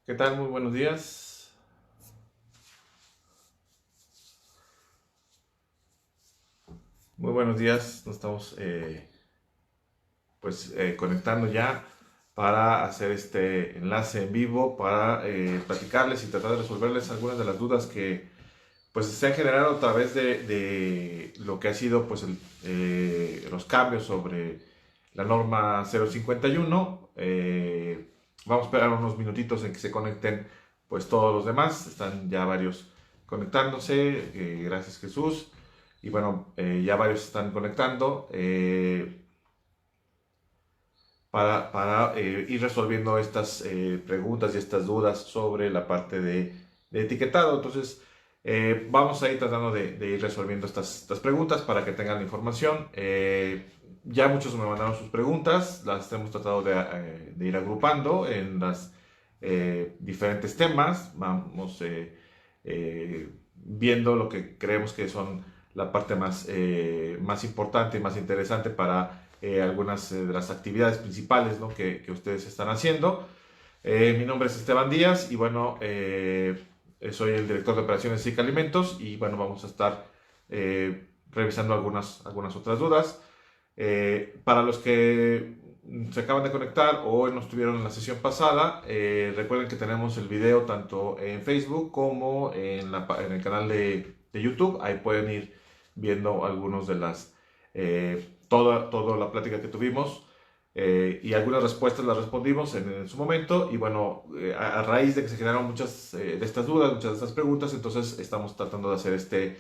¿Qué tal? Muy buenos días. Muy buenos días. Nos estamos conectando ya para hacer este enlace en vivo para platicarles y tratar de resolverles algunas de las dudas que pues se han generado a través de lo que ha sido los cambios sobre la norma 051. Vamos a esperar unos minutitos en que se conecten pues todos los demás. Están ya varios conectándose. Gracias, Jesús. Y bueno, ya varios se están conectando para ir resolviendo estas preguntas y estas dudas sobre la parte de etiquetado. Entonces, vamos a ir tratando de ir resolviendo estas preguntas para que tengan la información. Ya muchos me mandaron sus preguntas, las hemos tratado de ir agrupando en las diferentes temas. Vamos viendo lo que creemos que son la parte más importante y más interesante para algunas de las actividades principales, ¿no?, que ustedes están haciendo. Mi nombre es Esteban Díaz y bueno, soy el director de operaciones SIC Alimentos y bueno, vamos a estar revisando algunas otras dudas. Para los que se acaban de conectar o no estuvieron en la sesión pasada, recuerden que tenemos el video tanto en Facebook como en el canal de YouTube. Ahí pueden ir viendo algunos de toda la plática que tuvimos y algunas respuestas las respondimos en su momento. Y bueno, a raíz de que se generaron muchas de estas dudas, muchas de estas preguntas, entonces estamos tratando de hacer este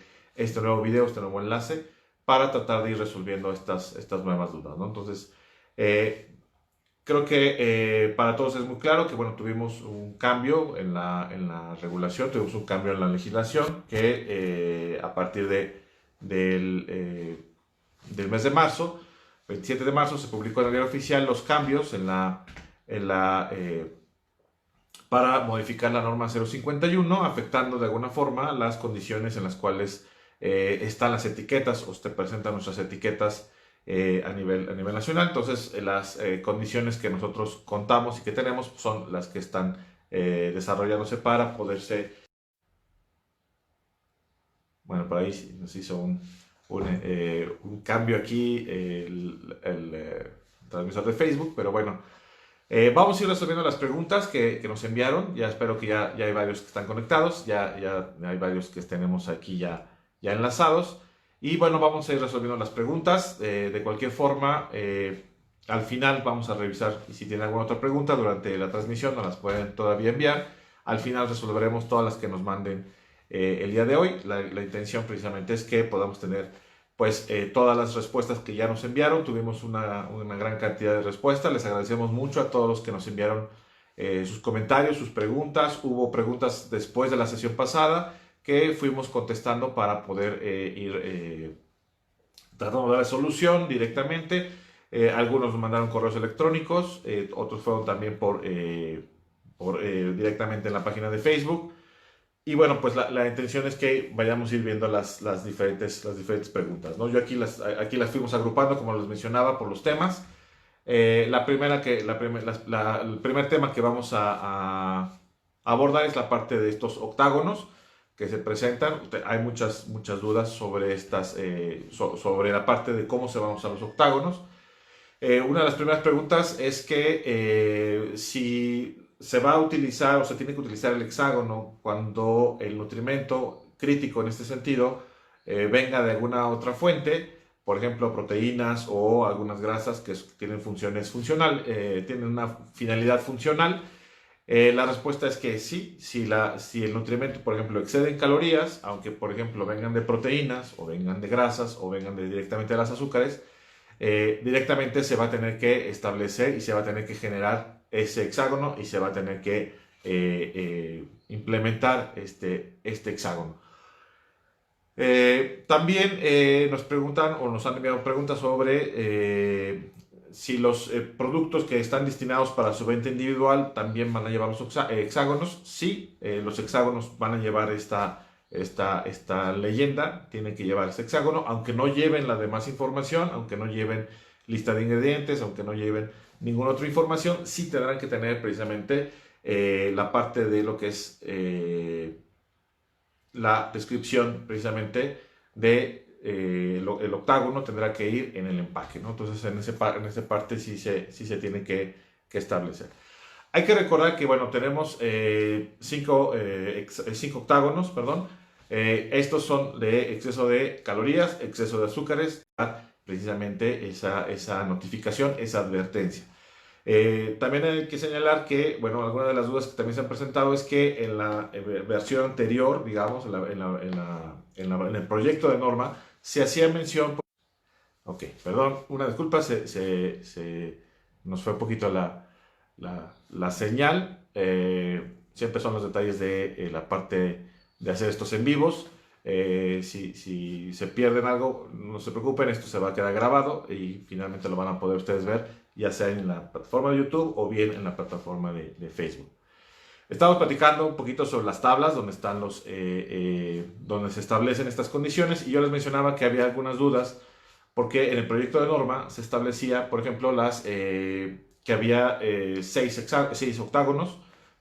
nuevo video, este nuevo enlace para tratar de ir resolviendo estas nuevas dudas, ¿no? Entonces, creo que para todos es muy claro que, bueno, tuvimos un cambio en la regulación, tuvimos un cambio en la legislación que a partir del mes de marzo, 27 de marzo, se publicó en el diario oficial los cambios para modificar la norma 051, afectando de alguna forma las condiciones en las cuales están las etiquetas o se presentan nuestras etiquetas a nivel nacional. Entonces, las condiciones que nosotros contamos y que tenemos son las que están desarrollándose para poderse. Bueno, por ahí nos hizo un cambio aquí el transmisor de Facebook, pero bueno, vamos a ir resolviendo las preguntas que nos enviaron. Ya espero que ya hay varios que están conectados, ya hay varios que tenemos aquí ya enlazados. Y bueno, vamos a ir resolviendo las preguntas. De cualquier forma, al final vamos a revisar y si tienen alguna otra pregunta durante la transmisión nos las pueden todavía enviar. Al final resolveremos todas las que nos manden el día de hoy. La intención precisamente es que podamos tener pues todas las respuestas que ya nos enviaron. Tuvimos una gran cantidad de respuestas. Les agradecemos mucho a todos los que nos enviaron sus comentarios, sus preguntas. Hubo preguntas después de la sesión pasada que fuimos contestando para poder ir tratando de dar solución directamente. Algunos nos mandaron correos electrónicos, otros fueron también directamente en la página de Facebook. Y bueno, pues la intención es que vayamos a ir viendo las diferentes preguntas, ¿no? Yo aquí las fuimos agrupando, como les mencionaba, por los temas. El primer tema que vamos a abordar es la parte de estos octágonos que se presentan. Hay muchas dudas sobre sobre la parte de cómo se van a usar los octágonos. Una de las primeras preguntas es que si se va a utilizar o se tiene que utilizar el hexágono cuando el nutrimento crítico en este sentido venga de alguna otra fuente, por ejemplo proteínas o algunas grasas que tienen tienen una finalidad funcional. La respuesta es que sí, si el nutrimento, por ejemplo, excede en calorías, aunque por ejemplo vengan de proteínas o vengan de grasas o vengan directamente de las azúcares, directamente se va a tener que establecer y se va a tener que generar ese hexágono y se va a tener que implementar este hexágono. También nos preguntan o nos han enviado preguntas sobre si los productos que están destinados para su venta individual también van a llevar los hexágonos. Sí, los hexágonos van a llevar esta leyenda, tienen que llevar ese hexágono, aunque no lleven la demás información, aunque no lleven lista de ingredientes, aunque no lleven ninguna otra información, sí tendrán que tener precisamente la parte de lo que es la descripción precisamente de el octágono tendrá que ir en el empaque, ¿no? Entonces en esa parte sí se tiene que establecer. Hay que recordar que, bueno, tenemos cinco octágonos, perdón. Estos son de exceso de calorías, exceso de azúcares, precisamente esa notificación, esa advertencia. También hay que señalar que, bueno, algunas de las dudas que también se han presentado es que en la versión anterior, digamos, en el proyecto de norma, se hacía mención. Ok, perdón, una disculpa, nos fue un poquito la señal. Siempre son los detalles de la parte de hacer estos en vivos. Si se pierden algo, no se preocupen, esto se va a quedar grabado y finalmente lo van a poder ustedes ver, ya sea en la plataforma de YouTube o bien en la plataforma de Facebook. Estamos platicando un poquito sobre las tablas donde están donde se establecen estas condiciones, y yo les mencionaba que había algunas dudas porque en el proyecto de norma se establecía, por ejemplo, que había 6 octágonos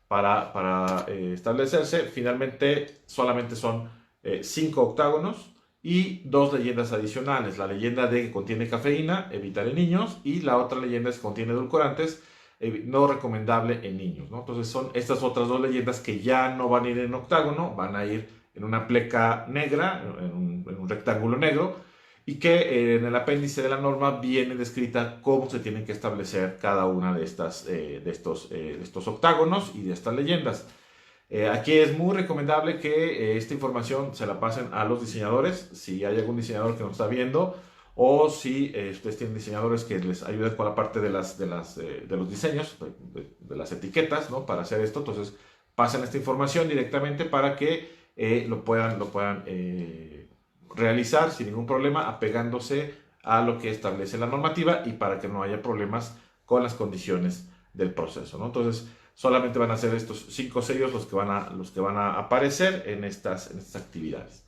para establecerse. Finalmente solamente son 5 octágonos y 2 leyendas adicionales. La leyenda de que contiene cafeína, evitar en niños, y la otra leyenda es que contiene edulcorantes, no recomendable en niños, ¿no? Entonces son estas otras 2 leyendas que ya no van a ir en octágono, van a ir en una pleca negra, en un rectángulo negro, y que en el apéndice de la norma viene descrita cómo se tienen que establecer cada una de estos octágonos y de estas leyendas. Aquí es muy recomendable que esta información se la pasen a los diseñadores, si hay algún diseñador que nos está viendo, o si ustedes tienen diseñadores que les ayuden con la parte de los diseños, de las etiquetas, ¿no? Para hacer esto. Entonces pasen esta información directamente para que lo puedan realizar sin ningún problema, apegándose a lo que establece la normativa, y para que no haya problemas con las condiciones del proceso, ¿no? Entonces solamente van a ser estos 5 sellos los que van a aparecer en estas actividades.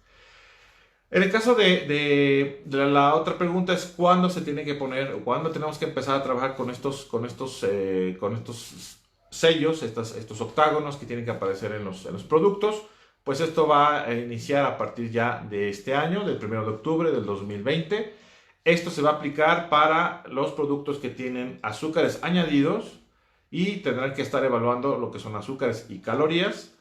En el caso de la otra pregunta es cuándo se tiene que poner, o cuándo tenemos que empezar a trabajar con estos sellos, estos octágonos que tienen que aparecer en los productos. Pues esto va a iniciar a partir ya de este año, del 1 de octubre del 2020. Esto se va a aplicar para los productos que tienen azúcares añadidos, y tendrán que estar evaluando lo que son azúcares y calorías.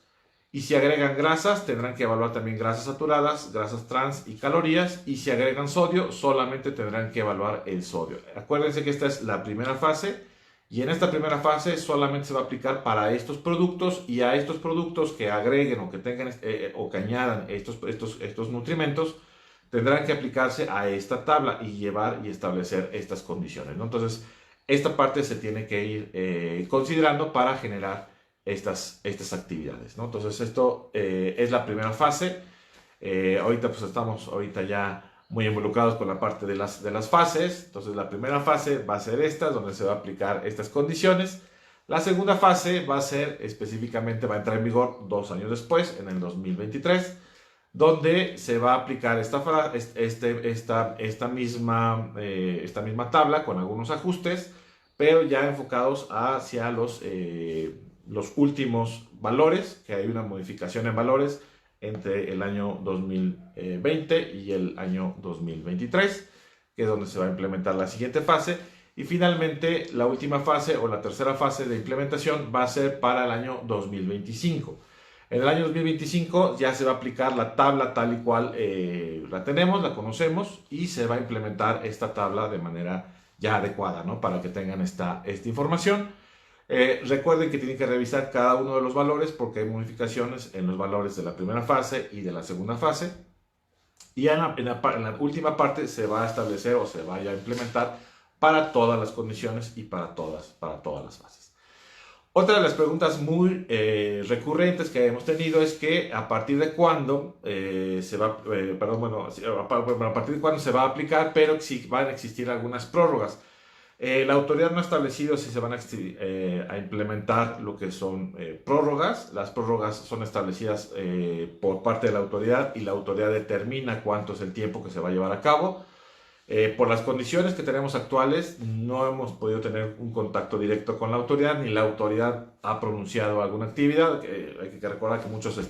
Y si agregan grasas, tendrán que evaluar también grasas saturadas, grasas trans y calorías. Y si agregan sodio, solamente tendrán que evaluar el sodio. Acuérdense que esta es la primera fase, y en esta primera fase solamente se va a aplicar para estos productos, y a estos productos que agreguen o que tengan o que añadan estos nutrimentos, tendrán que aplicarse a esta tabla y llevar y establecer estas condiciones, ¿no? Entonces, esta parte se tiene que ir considerando para generar estas actividades, ¿no? Entonces, esto es la primera fase. Ahorita pues estamos ya muy involucrados con la parte de las fases. Entonces, la primera fase va a ser esta, donde se va a aplicar estas condiciones. La segunda fase va a ser específicamente, va a entrar en vigor 2 años después, en el 2023, donde se va a aplicar esta misma tabla con algunos ajustes, pero ya enfocados hacia los últimos valores, que hay una modificación en valores entre el año 2020 y el año 2023, que es donde se va a implementar la siguiente fase. Y finalmente, la última fase o la tercera fase de implementación va a ser para el año 2025. En el año 2025 ya se va a aplicar la tabla tal y cual la tenemos, la conocemos, y se va a implementar esta tabla de manera ya adecuada, ¿no? Para que tengan esta información. Recuerden que tienen que revisar cada uno de los valores, porque hay modificaciones en los valores de la primera fase y de la segunda fase. Y en la última parte se va a establecer o se va a implementar para todas las condiciones y para todas las fases. Otra de las preguntas muy recurrentes que hemos tenido es que a partir de cuándo a partir de cuándo se va a aplicar, pero si van a existir algunas prórrogas. La autoridad no ha establecido si se van a implementar lo que son prórrogas. Las prórrogas son establecidas por parte de la autoridad, y la autoridad determina cuánto es el tiempo que se va a llevar a cabo. Por las condiciones que tenemos actuales, no hemos podido tener un contacto directo con la autoridad, ni la autoridad ha pronunciado alguna actividad. Hay que recordar que muchos no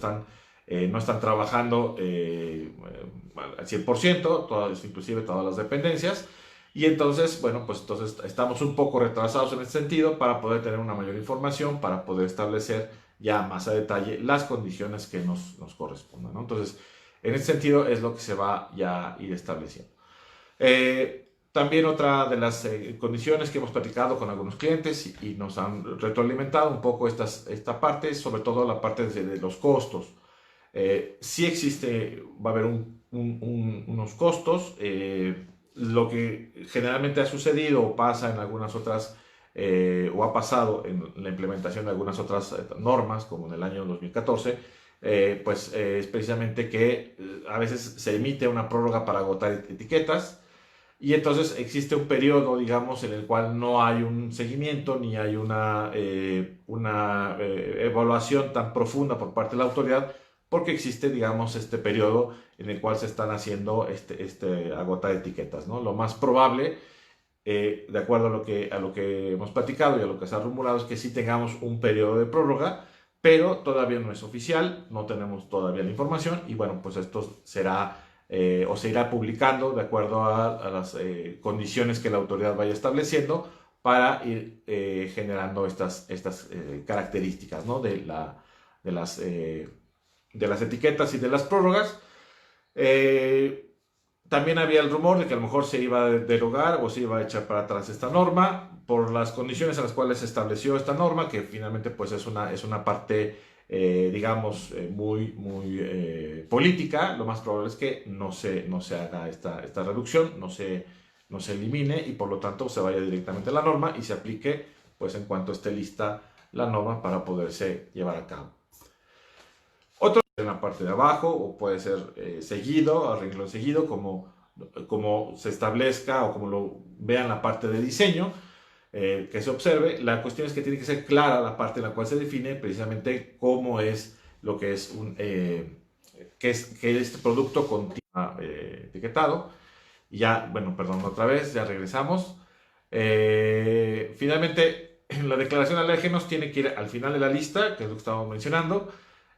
están trabajando al 100%, inclusive todas las dependencias. Y entonces, bueno, pues entonces estamos un poco retrasados en ese sentido para poder tener una mayor información, para poder establecer ya más a detalle las condiciones que nos correspondan, ¿no? Entonces, en ese sentido es lo que se va ya a ir estableciendo. También otra de las condiciones que hemos platicado con algunos clientes y nos han retroalimentado un poco esta parte, sobre todo la parte de los costos. Sí existe, va a haber unos costos. Lo que generalmente ha sucedido o pasa en algunas otras, o ha pasado en la implementación de algunas otras normas, como en el año 2014, es precisamente que a veces se emite una prórroga para agotar etiquetas. Y entonces existe un periodo, digamos, en el cual no hay un seguimiento ni hay una evaluación tan profunda por parte de la autoridad, porque existe, digamos, este periodo en el cual se están haciendo agotar etiquetas, ¿no? Lo más probable, de acuerdo a lo que hemos platicado y a lo que se ha rumorado, es que sí tengamos un periodo de prórroga, pero todavía no es oficial, no tenemos todavía la información y bueno, pues esto será o se irá publicando de acuerdo a las condiciones que la autoridad vaya estableciendo para ir generando estas características, ¿no? de las etiquetas y de las prórrogas. También había el rumor de que a lo mejor se iba a derogar o se iba a echar para atrás esta norma por las condiciones en las cuales se estableció esta norma, que finalmente pues es una parte, digamos, muy política. Lo más probable es que no se haga esta reducción, no se elimine y por lo tanto se vaya directamente a la norma y se aplique pues en cuanto esté lista la norma para poderse llevar a cabo. Otro en la parte de abajo o puede ser seguido, a renglón seguido, como se establezca o como lo vean la parte de diseño, que se observe. La cuestión es que tiene que ser clara la parte en la cual se define precisamente cómo es lo que es que este producto continúa etiquetado. Y ya, bueno, perdón, otra vez, ya regresamos. Finalmente, la declaración de alérgenos tiene que ir al final de la lista, que es lo que estábamos mencionando.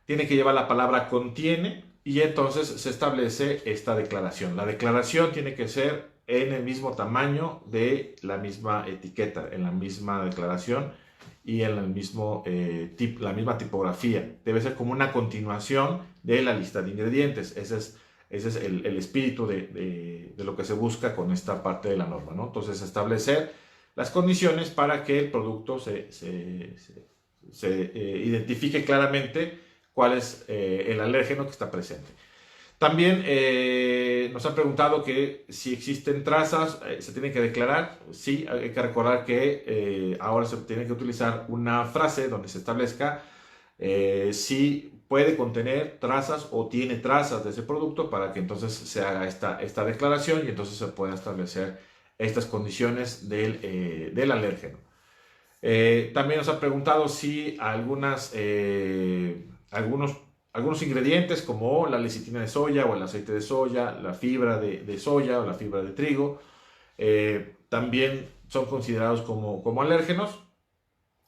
Tiene que llevar la palabra contiene y entonces se establece esta declaración. La declaración tiene que ser en el mismo tamaño de la misma etiqueta, en la misma declaración y en el mismo, la misma tipografía. Debe ser como una continuación de la lista de ingredientes. Ese es el espíritu de lo que se busca con esta parte de la norma, ¿no? Entonces, establecer las condiciones para que el producto se identifique claramente cuál es el alérgeno que está presente. También nos han preguntado que si existen trazas, se tienen que declarar. Sí, hay que recordar que ahora se tiene que utilizar una frase donde se establezca si puede contener trazas o tiene trazas de ese producto para que entonces se haga esta declaración y entonces se pueda establecer estas condiciones del alérgeno. También nos han preguntado si algunos ingredientes como la lecitina de soya o el aceite de soya, la fibra de soya o la fibra de trigo, también son considerados como alérgenos.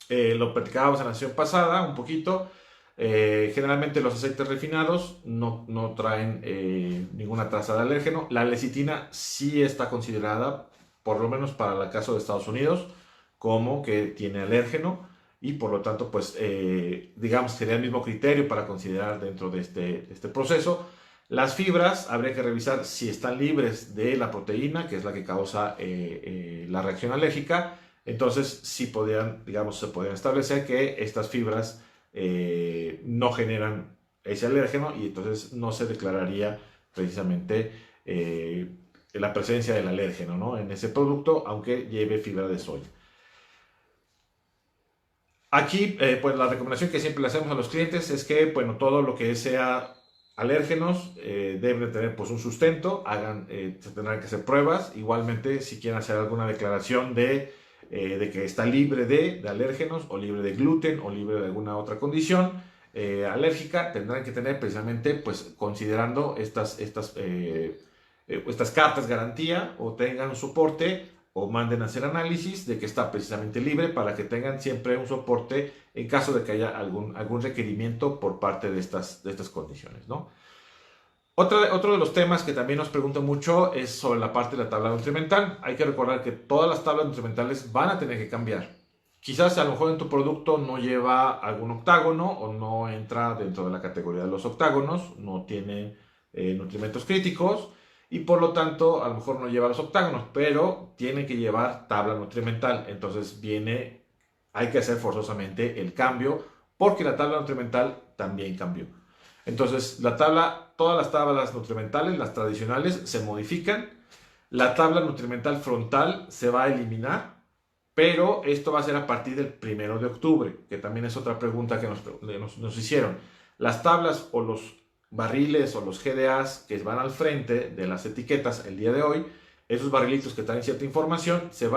Lo platicábamos en la sesión pasada un poquito. Generalmente los aceites refinados no traen ninguna traza de alérgeno. La lecitina sí está considerada, por lo menos para el caso de Estados Unidos, como que tiene alérgeno y por lo tanto, pues, digamos, sería el mismo criterio para considerar dentro de este proceso. Las fibras, habría que revisar si están libres de la proteína, que es la que causa la reacción alérgica. Entonces, sí se podrían establecer que estas fibras no generan ese alérgeno y entonces no se declararía precisamente la presencia del alérgeno, ¿no?, en ese producto, aunque lleve fibra de soya. Aquí, pues la recomendación que siempre le hacemos a los clientes es que, bueno, todo lo que sea alérgenos deben tener pues un sustento, se tendrán que hacer pruebas. Igualmente, si quieren hacer alguna declaración de que está libre de alérgenos o libre de gluten o libre de alguna otra condición alérgica, tendrán que tener precisamente, pues, considerando estas estas cartas garantía o tengan un soporte o manden a hacer análisis de que está precisamente libre para que tengan siempre un soporte en caso de que haya algún requerimiento por parte de estas condiciones, ¿no? Otro de los temas que también nos preguntan mucho es sobre la parte de la tabla nutrimental. Hay que recordar que todas las tablas nutrimentales van a tener que cambiar. Quizás a lo mejor en tu producto no lleva algún octágono o no entra dentro de la categoría de los octágonos, no tiene nutrimentos críticos y por lo tanto a lo mejor no lleva los octágonos, pero tiene que llevar tabla nutrimental. Entonces hay que hacer forzosamente el cambio porque la tabla nutrimental también cambió. Entonces, todas las tablas nutrimentales, las tradicionales, se modifican. La tabla nutrimental frontal se va a eliminar, pero esto va a ser a partir del 1 de octubre, que también es otra pregunta que nos hicieron. Las tablas o los barriles o los GDAs que van al frente de las etiquetas el día de hoy, esos barrilitos que traen cierta información, se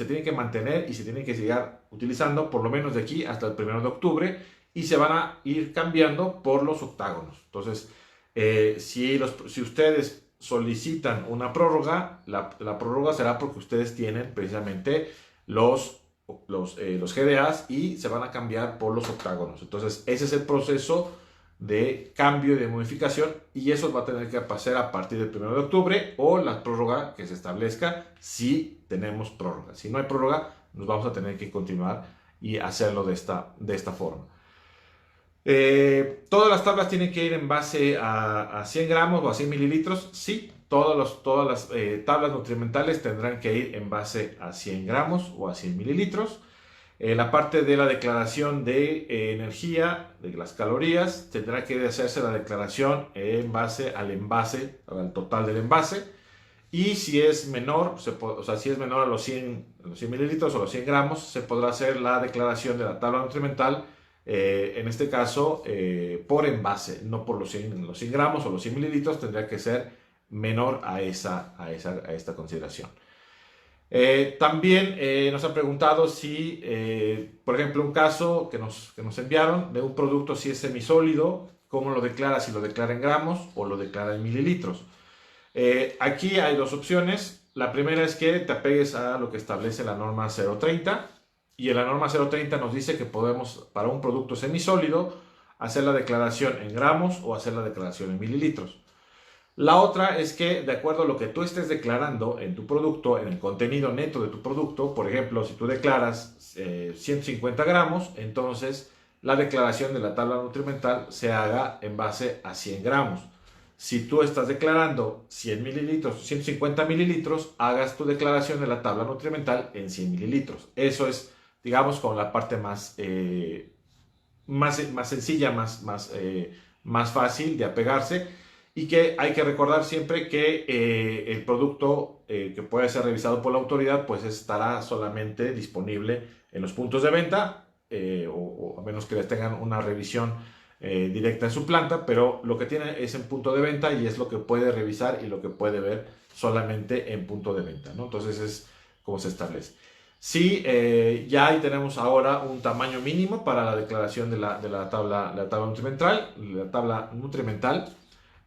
tienen que mantener y se tienen que seguir utilizando por lo menos de aquí hasta el 1 de octubre, y se van a ir cambiando por los octágonos. Entonces, si ustedes solicitan una prórroga, la prórroga será porque ustedes tienen precisamente los GDAs y se van a cambiar por los octágonos. Entonces, ese es el proceso de cambio y de modificación, y eso va a tener que pasar a partir del 1 de octubre o la prórroga que se establezca si tenemos prórroga. Si no hay prórroga, nos vamos a tener que continuar y hacerlo de esta forma. Todas las tablas tienen que ir en base a 100 gramos o a 100 mililitros. Sí, todas las tablas nutrimentales tendrán que ir en base a 100 gramos o a 100 mililitros. La parte de la declaración de energía, de las calorías, tendrá que hacerse la declaración en base al envase, al total del envase. Y si es menor, si es menor a los 100 mililitros o los 100 gramos, se podrá hacer la declaración de la tabla nutrimental, en este caso por envase, no por los 100 gramos o los 100 mililitros, tendría que ser menor a esta consideración. También nos han preguntado si, por ejemplo, un caso que nos enviaron de un producto, si es semisólido, ¿cómo lo declara? Si lo declara en gramos o lo declara en mililitros. Aquí hay dos opciones. La primera es que te apegues a lo que establece la norma 030, y en la norma 030 nos dice que podemos, para un producto semisólido, hacer la declaración en gramos o hacer la declaración en mililitros. La otra es que, de acuerdo a lo que tú estés declarando en tu producto, en el contenido neto de tu producto, por ejemplo, si tú declaras 150 gramos, entonces la declaración de la tabla nutrimental se haga en base a 100 gramos. Si tú estás declarando 100 mililitros, 150 mililitros, hagas tu declaración de la tabla nutrimental en 100 mililitros. Eso es, digamos, con la parte más sencilla, más fácil de apegarse. Y que hay que recordar siempre que el producto que puede ser revisado por la autoridad, pues estará solamente disponible en los puntos de venta, o a menos que les tengan una revisión directa en su planta, pero lo que tiene es en punto de venta y es lo que puede revisar y lo que puede ver solamente en punto de venta, ¿no? Entonces es como se establece. Sí, ya ahí tenemos ahora un tamaño mínimo para la declaración de la tabla nutrimental.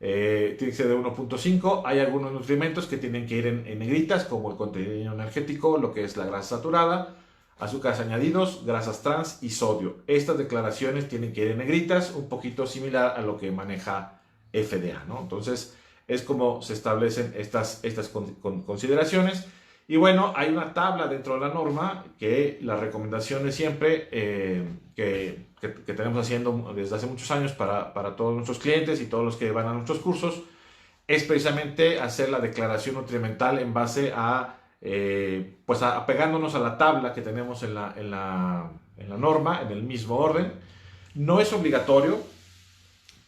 Tiene que ser de 1.5. Hay algunos nutrimentos que tienen que ir en negritas, como el contenido energético, lo que es la grasa saturada, azúcares añadidos, grasas trans y sodio. Estas declaraciones tienen que ir en negritas, un poquito similar a lo que maneja FDA, ¿no? Entonces es como se establecen estas consideraciones. Y bueno, hay una tabla dentro de la norma que la recomendación es siempre que tenemos haciendo desde hace muchos años para todos nuestros clientes y todos los que van a nuestros cursos, es precisamente hacer la declaración nutrimental en base a, pues apegándonos a la tabla que tenemos en la norma, en el mismo orden. No es obligatorio,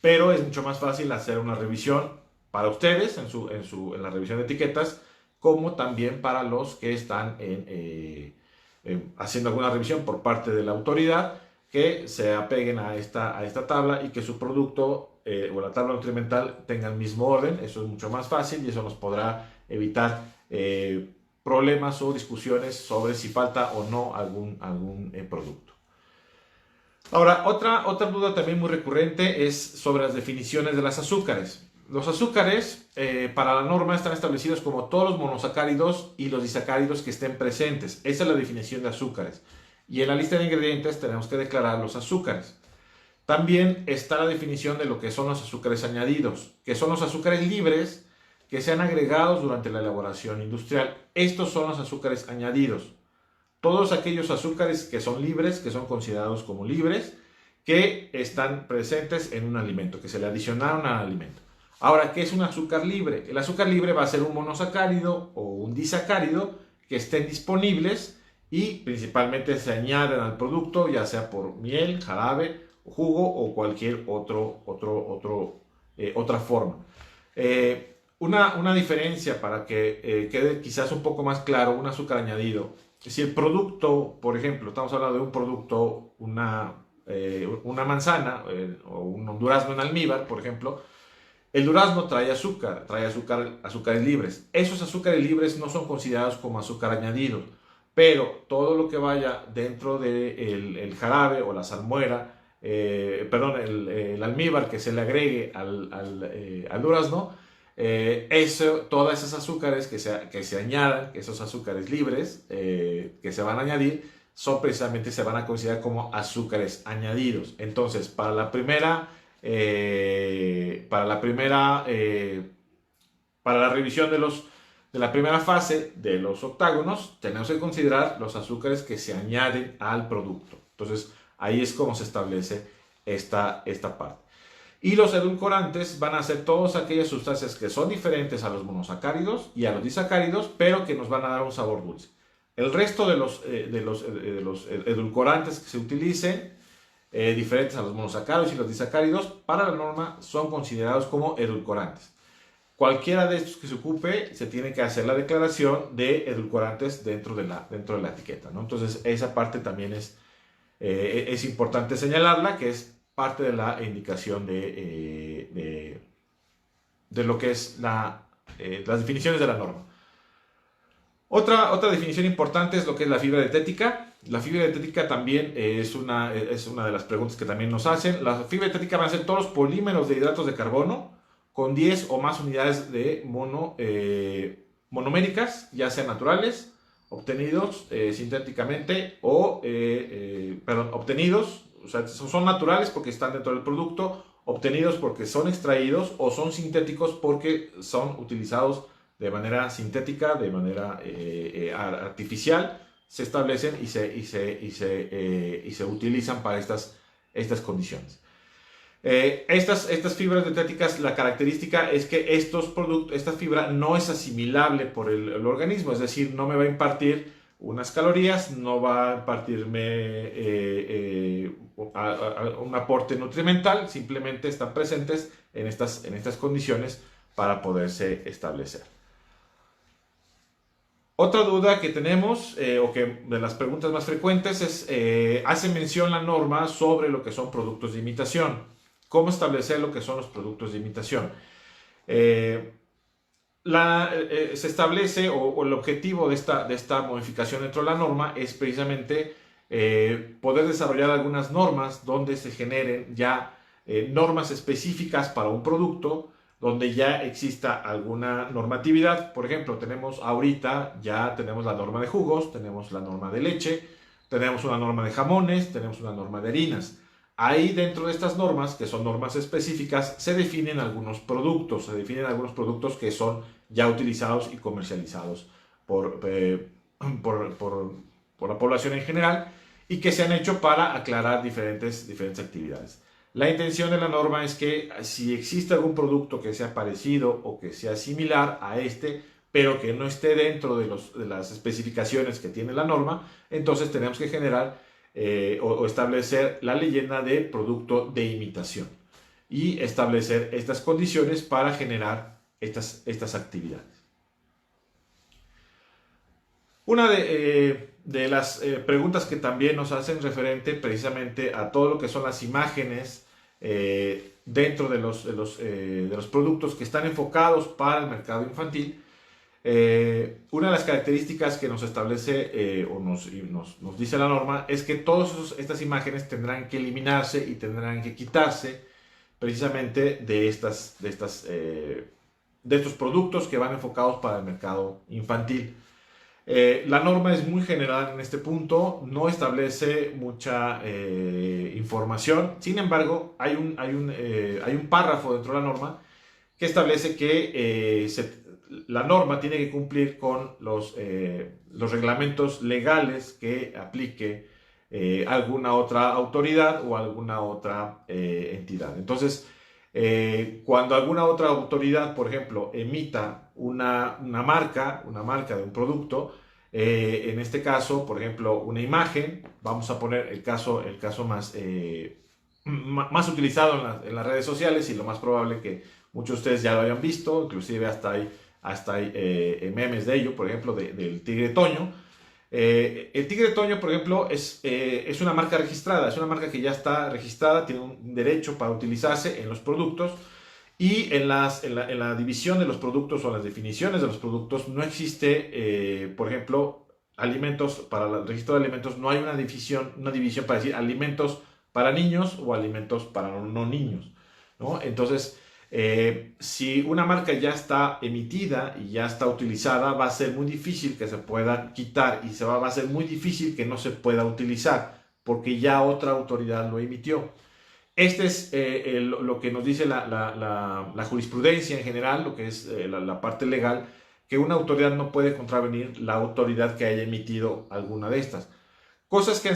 pero es mucho más fácil hacer una revisión para ustedes en la revisión de etiquetas, como también para los que están haciendo alguna revisión por parte de la autoridad, que se apeguen a esta tabla y que su producto o la tabla nutrimental tenga el mismo orden. Eso es mucho más fácil y eso nos podrá evitar problemas o discusiones sobre si falta o no algún producto. Ahora, otra duda también muy recurrente es sobre las definiciones de las azúcares. Los azúcares para la norma están establecidos como todos los monosacáridos y los disacáridos que estén presentes. Esa es la definición de azúcares. Y en la lista de ingredientes tenemos que declarar los azúcares. También está la definición de lo que son los azúcares añadidos, que son los azúcares libres que sean agregados durante la elaboración industrial. Estos son los azúcares añadidos. Todos aquellos azúcares que son libres, que son considerados como libres, que están presentes en un alimento, que se le adicionaron al alimento. Ahora, ¿qué es un azúcar libre? El azúcar libre va a ser un monosacárido o un disacárido que estén disponibles y principalmente se añaden al producto, ya sea por miel, jarabe, jugo o cualquier otra forma. Una diferencia para que quede quizás un poco más claro un azúcar añadido. Si el producto, por ejemplo, estamos hablando de un producto, una manzana o un durazno en almíbar, por ejemplo, el durazno trae azúcares libres. Esos azúcares libres no son considerados como azúcar añadido, pero todo lo que vaya dentro del el jarabe o la salmuera, el almíbar que se le agregue al durazno, todas esas azúcares que se añadan, esos azúcares libres que se van a añadir, se van a considerar como azúcares añadidos. Entonces, para la revisión de la primera fase de los octágonos, tenemos que considerar los azúcares que se añaden al producto. Entonces, ahí es como se establece esta parte. Y los edulcorantes van a ser todas aquellas sustancias que son diferentes a los monosacáridos y a los disacáridos, pero que nos van a dar un sabor dulce. El resto de los edulcorantes que se utilicen, diferentes a los monosacáridos y los disacáridos, para la norma son considerados como edulcorantes. Cualquiera de estos que se ocupe, se tiene que hacer la declaración de edulcorantes dentro de la etiqueta, ¿no? Entonces, esa parte también es importante señalarla, que es parte de la indicación de lo que es las definiciones de la norma. Otra definición importante es lo que es la fibra dietética. La fibra dietética también es una de las preguntas que también nos hacen. La fibra dietética van a ser todos los polímeros de hidratos de carbono con 10 o más unidades de monoméricas, ya sean naturales, obtenidos sintéticamente o, obtenidos, o sea, son naturales porque están dentro del producto, obtenidos porque son extraídos, o son sintéticos porque son utilizados de manera sintética, de manera artificial, se establecen y se utilizan para estas condiciones. Estas fibras dietéticas, la característica es que esta fibra no es asimilable por el organismo, es decir, no me va a impartir unas calorías, no va a impartirme un aporte nutrimental, simplemente están presentes en estas condiciones para poderse establecer. Otra duda que tenemos, o que de las preguntas más frecuentes, es, hace mención la norma sobre lo que son productos de imitación. ¿Cómo establecer lo que son los productos de imitación? Se establece, o el objetivo de esta modificación dentro de la norma es precisamente poder desarrollar algunas normas donde se generen ya normas específicas para un producto, donde ya exista alguna normatividad. Por ejemplo, ya tenemos la norma de jugos, tenemos la norma de leche, tenemos una norma de jamones, tenemos una norma de harinas. Ahí, dentro de estas normas, que son normas específicas, se definen algunos productos que son ya utilizados y comercializados por la población en general, y que se han hecho para aclarar diferentes actividades. La intención de la norma es que si existe algún producto que sea parecido o que sea similar a pero que no esté dentro de las especificaciones que tiene la norma, entonces tenemos que generar o establecer la leyenda de producto de imitación y establecer estas condiciones para generar estas actividades. Una de las preguntas que también nos hacen referente precisamente a todo lo que son las imágenes dentro de los productos que están enfocados para el mercado infantil. Una de las características que nos establece o nos dice la norma es que todas estas imágenes tendrán que eliminarse y tendrán que quitarse precisamente de estos productos que van enfocados para el mercado infantil. La norma es muy general en este punto, no establece mucha información. Sin embargo, hay un párrafo dentro de la norma que establece que la norma tiene que cumplir con los reglamentos legales que aplique alguna otra autoridad o alguna otra entidad. Entonces, cuando alguna otra autoridad, por ejemplo, emita una marca de un producto, en este caso, por ejemplo, una imagen, vamos a poner el caso más utilizado en las redes sociales y lo más probable que muchos de ustedes ya lo hayan visto, inclusive hasta hay memes de ello, por ejemplo, del tigre Toño. El tigre Toño, por ejemplo, es una marca registrada, es una marca que ya está registrada, tiene un derecho para utilizarse en los productos y en la división de los productos o las definiciones de los productos no existe, por ejemplo, alimentos, para el registro de alimentos no hay una división para decir alimentos para niños o alimentos para no niños, ¿no? Entonces, si una marca ya está emitida y ya está utilizada, va a ser muy difícil que se pueda quitar y va a ser muy difícil que no se pueda utilizar porque ya otra autoridad lo emitió. Este es lo que nos dice la jurisprudencia en general, lo que es la parte legal, que una autoridad no puede contravenir la autoridad que haya emitido alguna de estas. Cosas que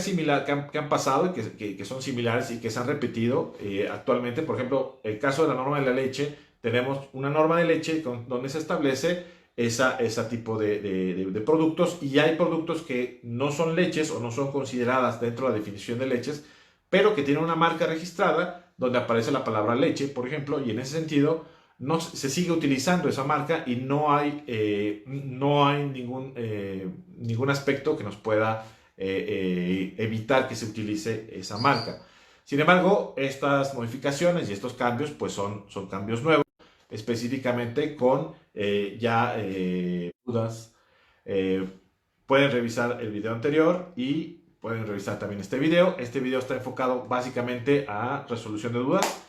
han pasado y que son similares y que se han repetido actualmente. Por ejemplo, el caso de la norma de la leche, tenemos una norma de leche donde se establece ese tipo de productos y hay productos que no son leches o no son consideradas dentro de la definición de leches, pero que tienen una marca registrada donde aparece la palabra leche, por ejemplo, y en ese sentido no, se sigue utilizando esa marca y no hay ningún aspecto que nos pueda evitar que se utilice esa marca. Sin embargo, estas modificaciones y estos cambios pues son cambios nuevos, específicamente con dudas. Eh, Pueden revisar el video anterior y pueden revisar también este video. Este video está enfocado básicamente a resolución de dudas.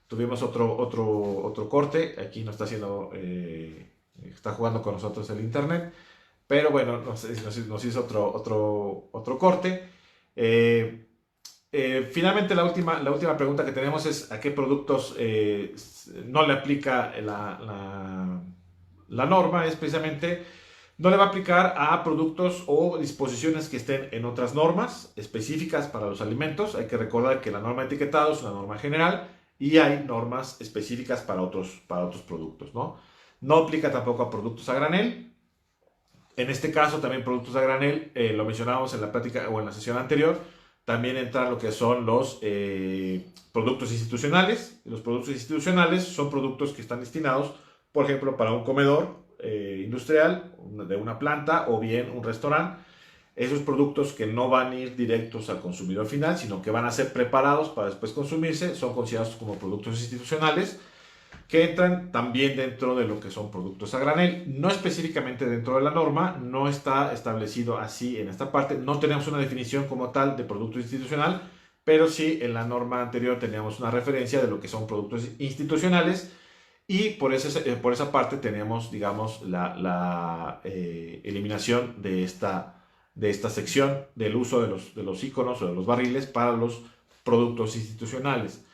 Tuvimos otro corte. Aquí nos está haciendo, está jugando con nosotros el internet. Pero bueno, nos hizo otro corte. Eh, Finalmente, la última pregunta que tenemos es a qué productos no le aplica la norma. Es precisamente, no le va a aplicar a productos o disposiciones que estén en otras normas específicas para los alimentos. Hay que recordar que la norma de etiquetado es una norma general y hay normas específicas para otros productos, ¿no? No aplica tampoco a productos a granel. En este caso, también productos a granel, lo mencionábamos en la plática o en la sesión anterior, también entra lo que son los productos institucionales. Los productos institucionales son productos que están destinados, por ejemplo, para un comedor industrial de una planta o bien un restaurante. Esos productos que no van a ir directos al consumidor final, sino que van a ser preparados para después consumirse, son considerados como productos institucionales que entran también dentro de lo que son productos a granel, no específicamente dentro de la norma, no está establecido así en esta parte, no tenemos una definición como tal de producto institucional, pero sí en la norma anterior teníamos una referencia de lo que son productos institucionales y por esa parte tenemos, digamos, la eliminación de esta sección del uso de los iconos o de los barriles para los productos institucionales.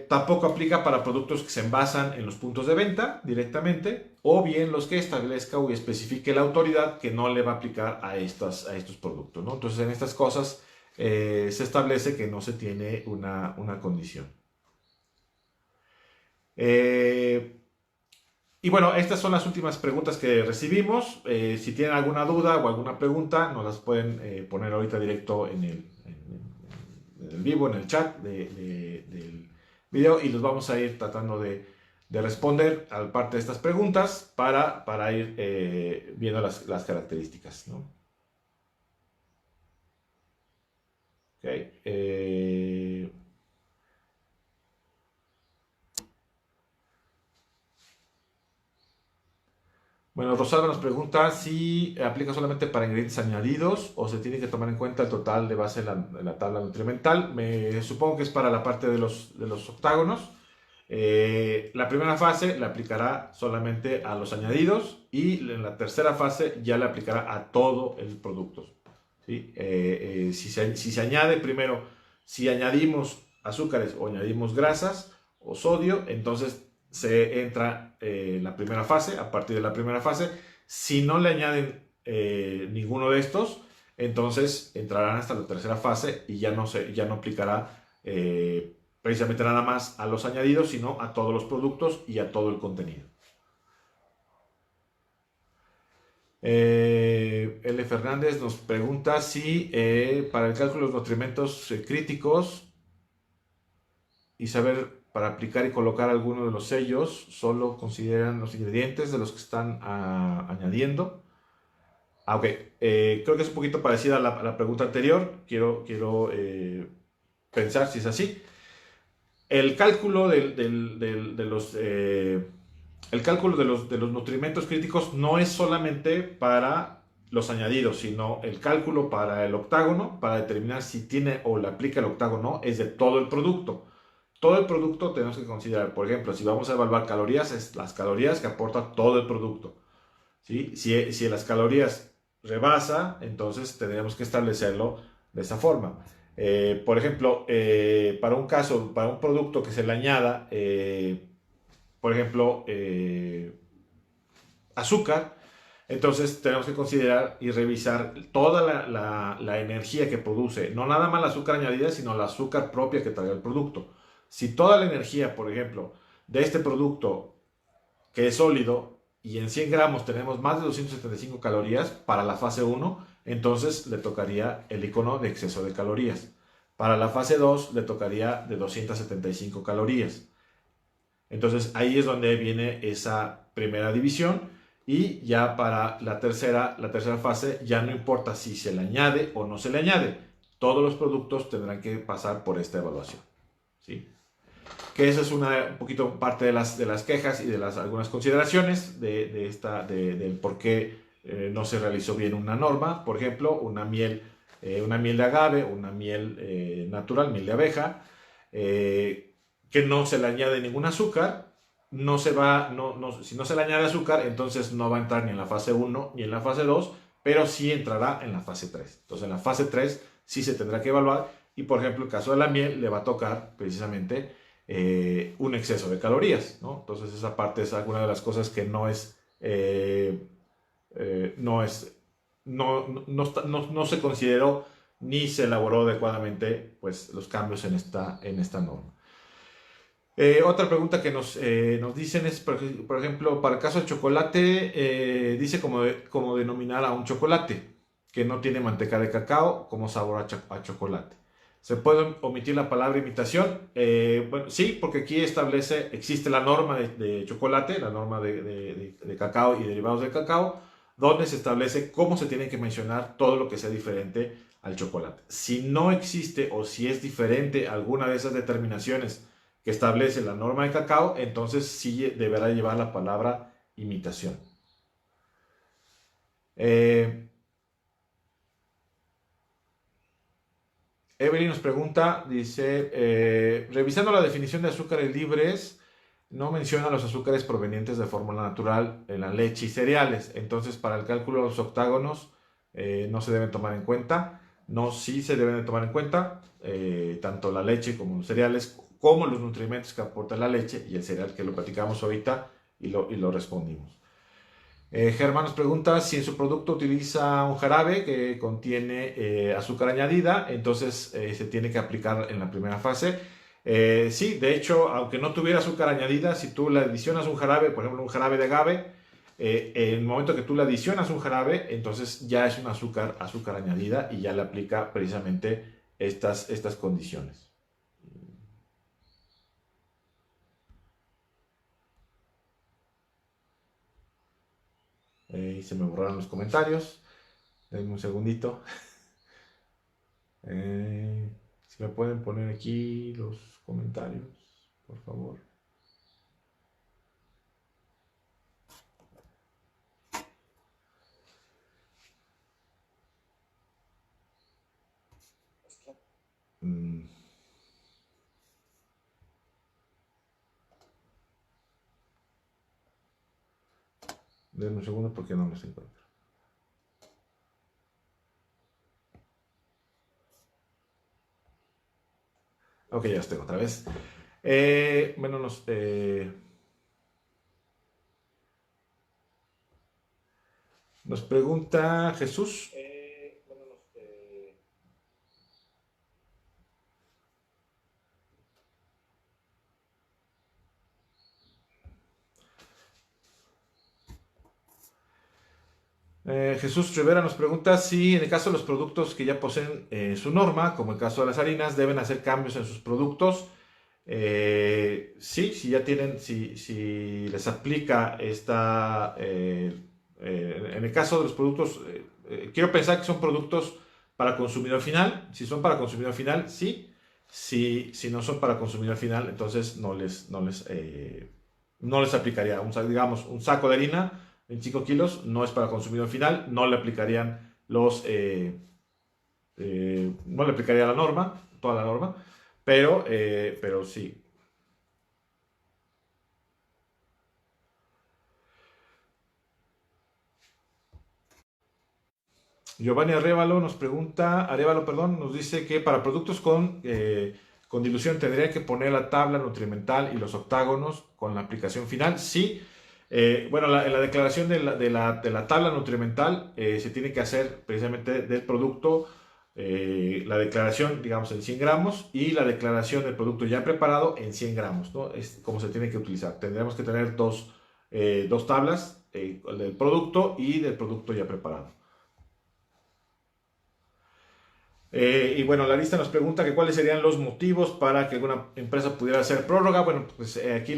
Tampoco aplica para productos que se envasan en los puntos de venta directamente o bien los que establezca o especifique la autoridad que no le va a aplicar a estos productos, ¿no? Entonces, en estas cosas se establece que no se tiene una condición. Y bueno, estas son las últimas preguntas que recibimos. Si tienen alguna duda o alguna pregunta, nos las pueden poner ahorita directo en el vivo, en el chat del video y los vamos a ir tratando de responder a parte de estas preguntas para ir viendo las características, ¿no? Okay. Bueno, Rosalba nos pregunta si aplica solamente para ingredientes añadidos o se tiene que tomar en cuenta el total de base de la tabla nutrimental. Me supongo que es para la parte de los octágonos. La primera fase le aplicará solamente a los añadidos y en la tercera fase ya le aplicará a todo el producto. ¿Sí? Si se añade primero, si añadimos azúcares o añadimos grasas o sodio, entonces se entra la primera fase, a partir de la primera fase. Si no le añaden ninguno de estos, entonces entrarán hasta la tercera fase y ya no aplicará precisamente nada más a los añadidos, sino a todos los productos y a todo el contenido. L. Fernández nos pregunta si para el cálculo de los nutrimentos críticos y saber para aplicar y colocar alguno de los sellos, solo consideran los ingredientes de los que están añadiendo. Ok, creo que es un poquito parecida a la pregunta anterior. Quiero pensar si es así. El cálculo de los el cálculo de los nutrimentos críticos no es solamente para los añadidos, sino el cálculo para el octágono, para determinar si tiene o le aplica el octágono, es de todo el producto. Todo el producto tenemos que considerar, por ejemplo, si vamos a evaluar calorías, es las calorías que aporta todo el producto. ¿Sí? Si las calorías rebasa, entonces tendríamos que establecerlo de esa forma. Por ejemplo, para un caso, para un producto que se le añada, por ejemplo, azúcar, entonces tenemos que considerar y revisar toda la energía que produce, no nada más el azúcar añadida, sino la azúcar propia que trae el producto. Si toda la energía, por ejemplo, de este producto que es sólido y en 100 gramos tenemos más de 275 calorías para la fase 1, entonces le tocaría el icono de exceso de calorías. Para la fase 2 le tocaría de 275 calorías. Entonces ahí es donde viene esa primera división y ya para la tercera fase ya no importa si se le añade o no se le añade. Todos los productos tendrán que pasar por esta evaluación. ¿Sí? Que eso es un poquito parte de las quejas y de algunas consideraciones del por qué no se realizó bien una norma. Por ejemplo, una miel de agave, una miel natural, miel de abeja, que no se le añade ningún azúcar. No se va, si no se le añade azúcar, entonces no va a entrar ni en la fase 1 ni en la fase 2, pero sí entrará en la fase 3. Entonces en la fase 3 sí se tendrá que evaluar y por ejemplo el caso de la miel le va a tocar precisamente un exceso de calorías, ¿no? Entonces esa parte es alguna de las cosas que no es, no es, no se consideró ni se elaboró adecuadamente pues, los cambios en esta norma. Otra pregunta que nos dicen es, por ejemplo, para el caso del chocolate, dice cómo denominar a un chocolate que no tiene manteca de cacao como sabor a chocolate. ¿Se puede omitir la palabra imitación? Bueno, sí, porque aquí existe la norma de chocolate, la norma de cacao y derivados de cacao, donde se establece cómo se tiene que mencionar todo lo que sea diferente al chocolate. Si no existe o si es diferente alguna de esas determinaciones que establece la norma de cacao, entonces sí deberá llevar la palabra imitación. Evelyn nos pregunta, dice, revisando la definición de azúcares libres, no menciona los azúcares provenientes de fórmula natural en la leche y cereales. Entonces, para el cálculo de los octágonos, no se deben tomar en cuenta. No, sí se deben de tomar en cuenta, tanto la leche como los cereales, como los nutrimentos que aporta la leche y el cereal, que lo platicamos ahorita y lo respondimos. Germán nos pregunta si en su producto utiliza un jarabe que contiene azúcar añadida, entonces se tiene que aplicar en la primera fase. Sí, de hecho, aunque no tuviera azúcar añadida, si tú le adicionas un jarabe, por ejemplo, un jarabe de agave, en el momento que tú le adicionas un jarabe, entonces ya es un azúcar añadida y ya le aplica precisamente estas condiciones. Se me borraron los comentarios. Denme un segundito. Si me pueden poner aquí los comentarios, por favor. Denme un segundo porque no los encuentro. Ok, ya los tengo otra vez. Bueno, nos pregunta Jesús. Jesús Rivera nos pregunta si en el caso de los productos que ya poseen su norma, como el caso de las harinas, deben hacer cambios en sus productos. Sí, si ya tienen, si les aplica en el caso de los productos, quiero pensar que son productos para consumidor final. Si son para consumidor final, sí. Si no son para consumidor final, entonces no les aplicaría. Digamos, un saco de harina, 25 kilos, no es para consumidor final, no le aplicarían no le aplicaría la norma, toda la norma, pero sí. Giovanni Arevalo, perdón, nos dice que para productos con dilución tendría que poner la tabla nutrimental y los octágonos con la aplicación final. Sí, bueno, en la declaración de la tabla nutrimental se tiene que hacer precisamente del producto, la declaración, digamos, en 100 gramos y la declaración del producto ya preparado en 100 gramos, ¿no? Es como se tiene que utilizar. Tendríamos que tener dos tablas, del producto y del producto ya preparado. Y bueno, la lista nos pregunta que cuáles serían los motivos para que alguna empresa pudiera hacer prórroga. Bueno, pues aquí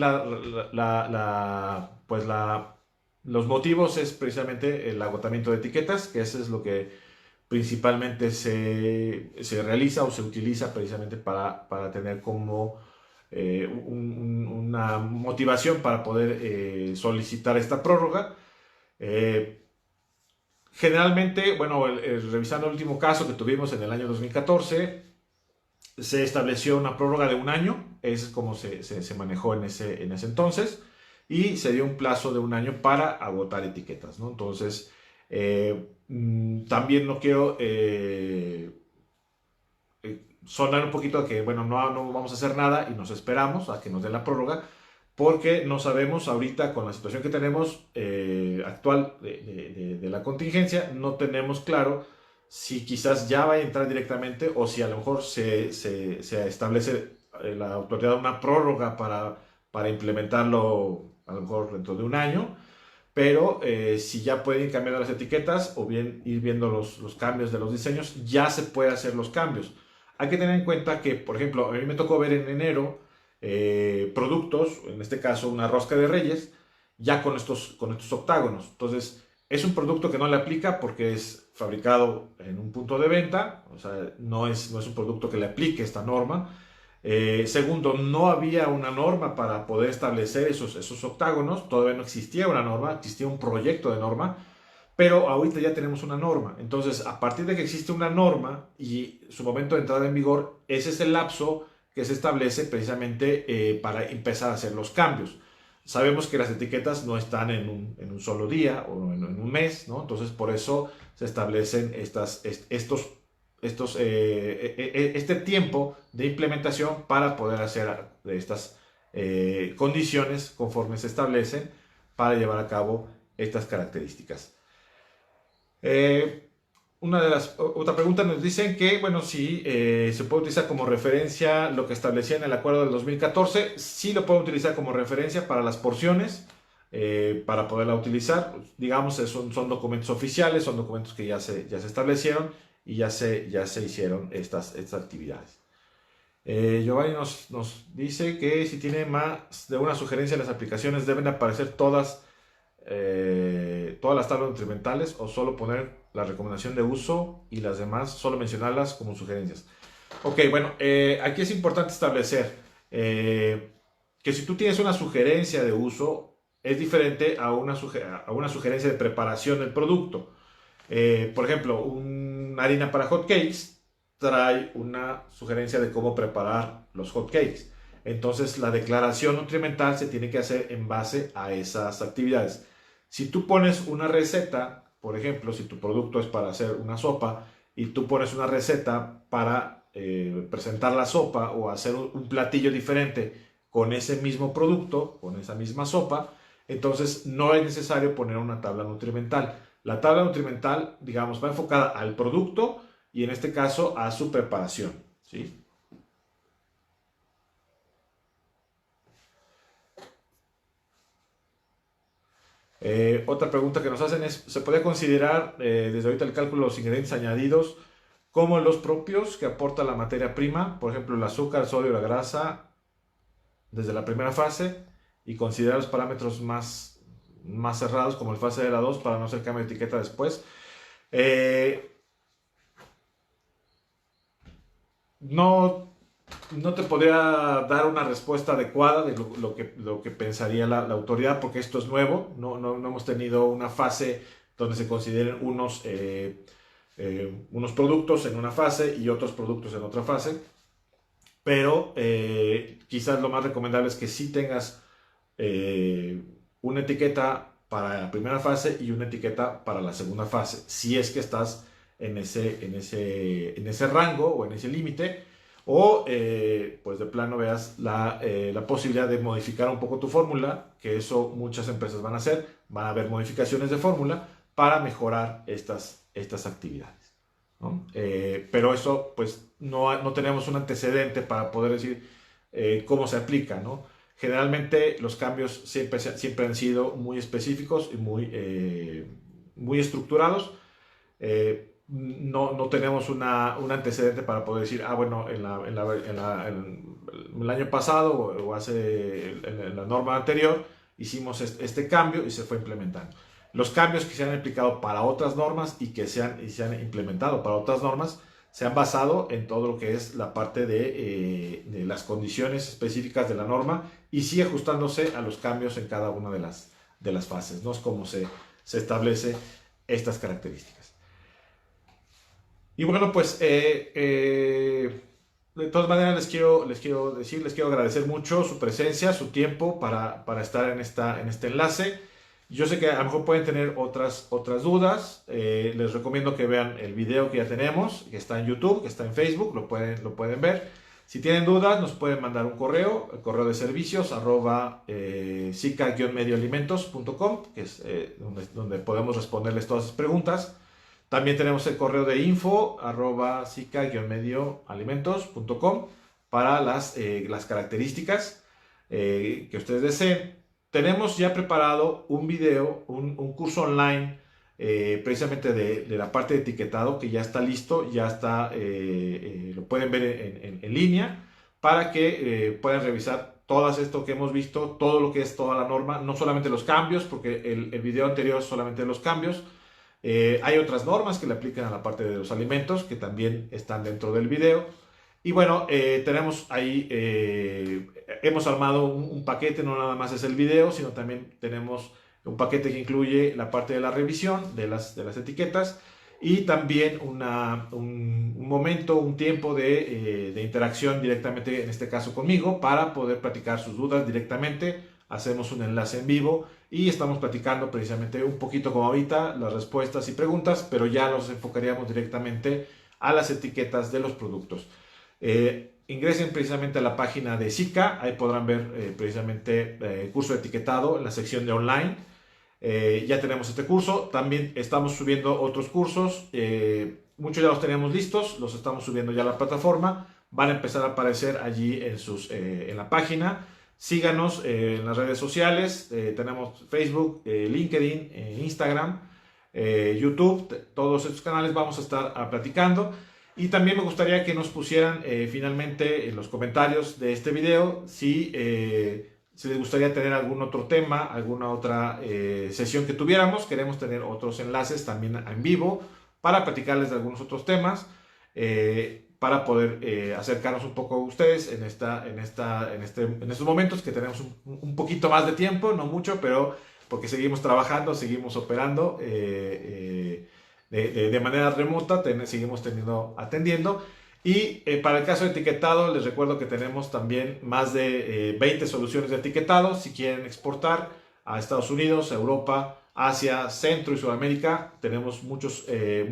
los motivos es precisamente el agotamiento de etiquetas, que eso es lo que principalmente se realiza o se utiliza precisamente para tener como una motivación para poder solicitar esta prórroga. Eh, Generalmente, bueno, revisando el último caso que tuvimos en el año 2014, se estableció una prórroga de un año, es como se manejó en ese entonces, y se dio un plazo de un año para agotar etiquetas, ¿no? Entonces, también no quiero sonar un poquito a que, bueno, no vamos a hacer nada y nos esperamos a que nos den la prórroga, porque no sabemos ahorita con la situación que tenemos actual de la contingencia, no tenemos claro si quizás ya va a entrar directamente o si a lo mejor se establece la autoridad una prórroga para implementarlo a lo mejor dentro de un año, pero si ya pueden cambiar las etiquetas o bien ir viendo los cambios de los diseños, ya se puede hacer los cambios. Hay que tener en cuenta que, por ejemplo, a mí me tocó ver en enero productos, en este caso una rosca de Reyes, ya con estos octágonos. Entonces, es un producto que no le aplica porque es fabricado en un punto de venta, o sea, no es un producto que le aplique esta norma. Segundo, no había una norma para poder establecer esos octágonos, todavía no existía una norma, existía un proyecto de norma, pero ahorita ya tenemos una norma. Entonces, a partir de que existe una norma y su momento de entrada en vigor, ese es el lapso que se establece precisamente para empezar a hacer los cambios. Sabemos que las etiquetas no están en un solo día o en un mes, ¿no? Entonces, por eso se establecen este tiempo de implementación para poder hacer estas condiciones conforme se establecen para llevar a cabo estas características. Otra pregunta nos dicen que, bueno, si se puede utilizar como referencia lo que establecía en el acuerdo del 2014, sí lo pueden utilizar como referencia para las porciones, para poderla utilizar. Digamos, son documentos oficiales, son documentos que ya se establecieron y ya se hicieron estas actividades. Giovanni nos dice que si tiene más de una sugerencia en las aplicaciones deben aparecer todas las tablas nutrimentales o solo poner la recomendación de uso y las demás solo mencionarlas como sugerencias. Ok, bueno, aquí es importante establecer que si tú tienes una sugerencia de uso es diferente a una sugerencia de preparación del producto. Por ejemplo, una harina para hot cakes trae una sugerencia de cómo preparar los hot cakes. Entonces, la declaración nutrimental se tiene que hacer en base a esas actividades. Si tú pones una receta, por ejemplo, si tu producto es para hacer una sopa y tú pones una receta para presentar la sopa o hacer un platillo diferente con ese mismo producto, con esa misma sopa, entonces no es necesario poner una tabla nutrimental. La tabla nutrimental, digamos, va enfocada al producto y en este caso a su preparación, ¿sí? Otra pregunta que nos hacen es, ¿se puede considerar desde ahorita el cálculo de los ingredientes añadidos como los propios que aporta la materia prima? Por ejemplo, el azúcar, el sodio, la grasa, desde la primera fase y considerar los parámetros más cerrados como el fase de la 2 para no hacer cambio de etiqueta después. Eh, no, no te podría dar una respuesta adecuada de lo que pensaría la autoridad porque esto es nuevo, no hemos tenido una fase donde se consideren unos productos en una fase y otros productos en otra fase, pero quizás lo más recomendable es que sí tengas una etiqueta para la primera fase y una etiqueta para la segunda fase, si es que estás en ese rango o en ese límite, o pues de plano veas la posibilidad de modificar un poco tu fórmula, que eso muchas empresas van a hacer, van a haber modificaciones de fórmula para mejorar estas actividades, ¿no? Pero eso pues no tenemos un antecedente para poder decir cómo se aplica, ¿no? Generalmente los cambios siempre han sido muy específicos y muy estructurados. No tenemos un antecedente para poder decir, bueno, en el año pasado o en la norma anterior hicimos este cambio y se fue implementando. Los cambios que se han aplicado para otras normas y que se han implementado para otras normas se han basado en todo lo que es la parte de las condiciones específicas de la norma y sí ajustándose a los cambios en cada una de las fases, ¿no? Es como se establece estas características. Y bueno, pues de todas maneras les quiero agradecer mucho su presencia, su tiempo para estar en este enlace. Yo sé que a lo mejor pueden tener otras dudas. Les recomiendo que vean el video que ya tenemos, que está en YouTube, que está en Facebook, lo pueden ver. Si tienen dudas, nos pueden mandar un correo, el correo de servicios sica-medioalimentos.com, que es donde podemos responderles todas sus preguntas. También tenemos el correo de info sica-medioalimentos.com para las características que ustedes deseen. Tenemos ya preparado un video, un curso online precisamente de la parte de etiquetado que ya está listo, ya está, lo pueden ver en línea para que puedan revisar todo esto que hemos visto, todo lo que es toda la norma, no solamente los cambios, porque el video anterior es solamente los cambios. Hay otras normas que le aplican a la parte de los alimentos que también están dentro del video. Y bueno, tenemos ahí, hemos armado un paquete, no nada más es el video, sino también tenemos un paquete que incluye la parte de la revisión de las etiquetas y también un momento, un tiempo de interacción directamente, en este caso conmigo, para poder platicar sus dudas directamente. Hacemos un enlace en vivo y estamos platicando precisamente un poquito como ahorita, las respuestas y preguntas, pero ya los enfocaríamos directamente a las etiquetas de los productos. Ingresen precisamente a la página de SICA, ahí podrán ver precisamente el curso de etiquetado en la sección de online. Ya tenemos este curso, también estamos subiendo otros cursos, muchos ya los tenemos listos, los estamos subiendo ya a la plataforma, van a empezar a aparecer allí en la página. Síganos en las redes sociales, tenemos Facebook, LinkedIn, Instagram, YouTube, todos estos canales vamos a estar platicando. Y también me gustaría que nos pusieran finalmente en los comentarios de este video si les gustaría tener algún otro tema, alguna otra sesión que tuviéramos. Queremos tener otros enlaces también en vivo para platicarles de algunos otros temas, para poder acercarnos un poco a ustedes en estos momentos que tenemos un poquito más de tiempo, no mucho, pero porque seguimos trabajando, seguimos operando de manera remota, seguimos atendiendo. Y para el caso de etiquetado, les recuerdo que tenemos también más de 20 soluciones de etiquetado. Si quieren exportar a Estados Unidos, a Europa, Asia, Centro y Sudamérica. Tenemos muchos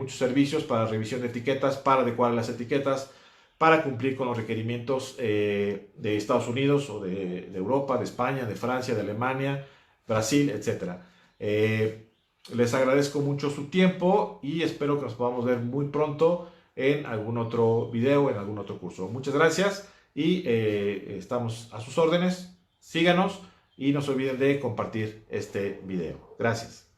servicios para revisión de etiquetas, para adecuar las etiquetas, para cumplir con los requerimientos de Estados Unidos o de Europa, de España, de Francia, de Alemania, Brasil, etcétera. Les agradezco mucho su tiempo y espero que nos podamos ver muy pronto en algún otro video, en algún otro curso. Muchas gracias y estamos a sus órdenes. Síganos y no se olviden de compartir este video. Gracias.